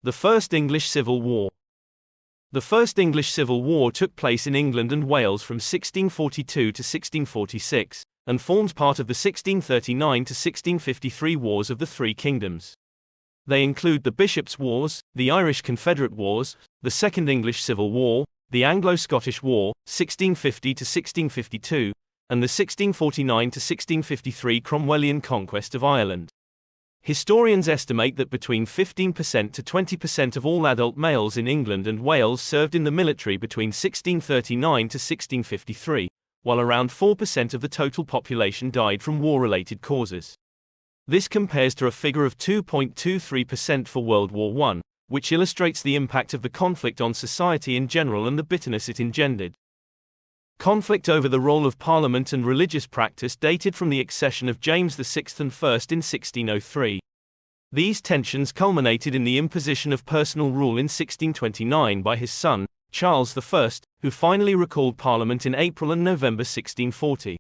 The First English Civil War. The First English Civil War took place in England and Wales from 1642 to 1646, and formed part of the 1639 to 1653 Wars of the Three Kingdoms. They include the Bishops' Wars, the Irish Confederate Wars, the Second English Civil War, the Anglo-Scottish War, 1650 to 1652, and the 1649 to 1653 Cromwellian conquest of Ireland. Historians estimate that between 15% to 20% of all adult males in England and Wales served in the military between 1639 to 1653, while around 4% of the total population died from war-related causes. This compares to a figure of 2.23% for World War I, which illustrates the impact of the conflict on society in general and the bitterness it engendered. Conflict over the role of Parliament and religious practice dated from the accession of James VI and I in 1603. These tensions culminated in the imposition of personal rule in 1629 by his son, Charles I, who finally recalled Parliament in April and November 1640.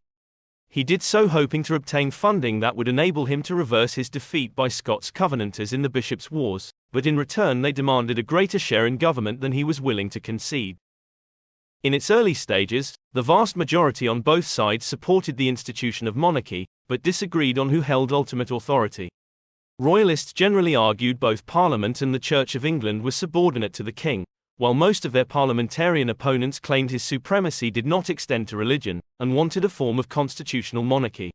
He did so hoping to obtain funding that would enable him to reverse his defeat by Scots Covenanters in the Bishops' Wars, but in return they demanded a greater share in government than he was willing to concede. In its early stages, the vast majority on both sides supported the institution of monarchy, but disagreed on who held ultimate authority. Royalists generally argued both Parliament and the Church of England were subordinate to the king, while most of their parliamentarian opponents claimed his supremacy did not extend to religion, and wanted a form of constitutional monarchy.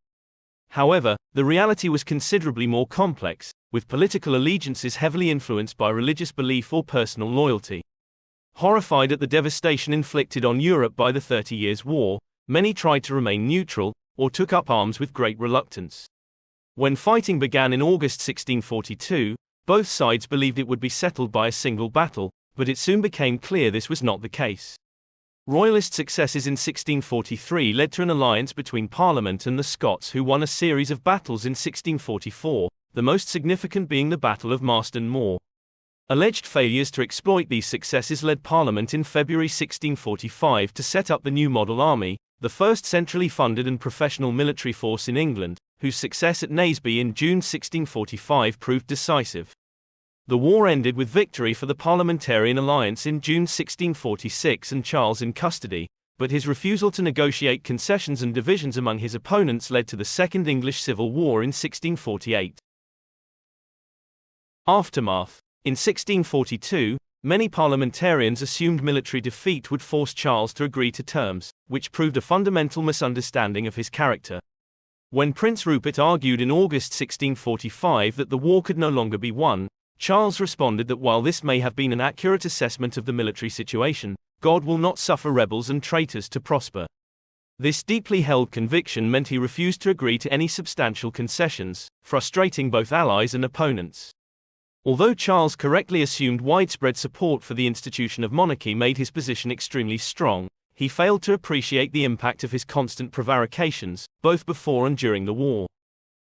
However, the reality was considerably more complex, with political allegiances heavily influenced by religious belief or personal loyalty. Horrified at the devastation inflicted on Europe by the 30 Years' War, many tried to remain neutral, or took up arms with great reluctance. When fighting began in August 1642, both sides believed it would be settled by a single battle, but it soon became clear this was not the case. Royalist successes in 1643 led to an alliance between Parliament and the Scots, who won a series of battles in 1644, the most significant being the Battle of Marston Moor. Alleged failures to exploit these successes led Parliament in February 1645 to set up the new Model Army, the first centrally funded and professional military force in England, whose success at Naseby in June 1645 proved decisive. The war ended with victory for the Parliamentarian alliance in June 1646 and Charles in custody, but his refusal to negotiate concessions and divisions among his opponents led to the Second English Civil War in 1648. Aftermath. In 1642, many parliamentarians assumed military defeat would force Charles to agree to terms, which proved a fundamental misunderstanding of his character. When Prince Rupert argued in August 1645 that the war could no longer be won, Charles responded that while this may have been an accurate assessment of the military situation, God will not suffer rebels and traitors to prosper. This deeply held conviction meant he refused to agree to any substantial concessions, frustrating both allies and opponents. Although Charles correctly assumed widespread support for the institution of monarchy made his position extremely strong, he failed to appreciate the impact of his constant prevarications, both before and during the war.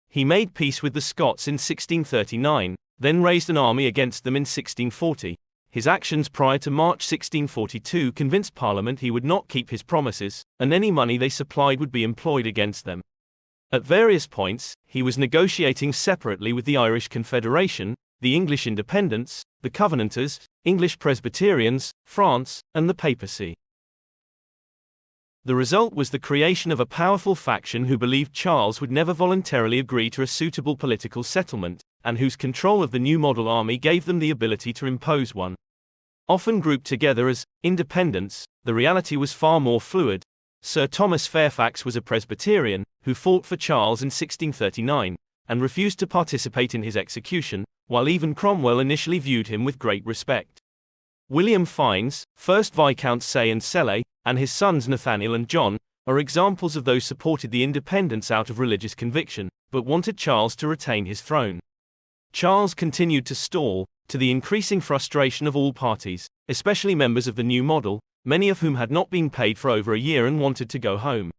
He made peace with the Scots in 1639, then raised an army against them in 1640. His actions prior to March 1642 convinced Parliament he would not keep his promises, and any money they supplied would be employed against them. At various points, he was negotiating separately with the Irish Confederation, the English Independents, the Covenanters, English Presbyterians, France, and the Papacy. The result was the creation of a powerful faction who believed Charles would never voluntarily agree to a suitable political settlement, and whose control of the new model army gave them the ability to impose one. Often grouped together as independents, the reality was far more fluid. Sir Thomas Fairfax was a Presbyterian, who fought for Charles in 1639, and refused to participate in his execution, while even Cromwell initially viewed him with great respect. William Fiennes, 1st Viscount Say and Selle, and his sons Nathaniel and John, are examples of those supported the independents out of religious conviction, but wanted Charles to retain his throne. Charles continued to stall, to the increasing frustration of all parties, especially members of the new model, many of whom had not been paid for over a year and wanted to go home.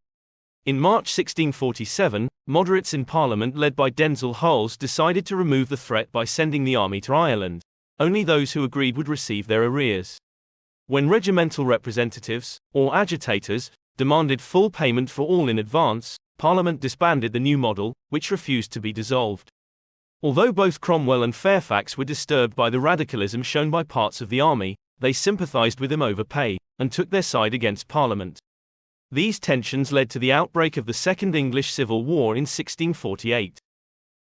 In March 1647, moderates in Parliament led by Denzil Holles decided to remove the threat by sending the army to Ireland. Only those who agreed would receive their arrears. When regimental representatives, or agitators, demanded full payment for all in advance, Parliament disbanded the new model, which refused to be dissolved. Although both Cromwell and Fairfax were disturbed by the radicalism shown by parts of the army, they sympathized with him over pay, and took their side against Parliament. These tensions led to the outbreak of the Second English Civil War in 1648.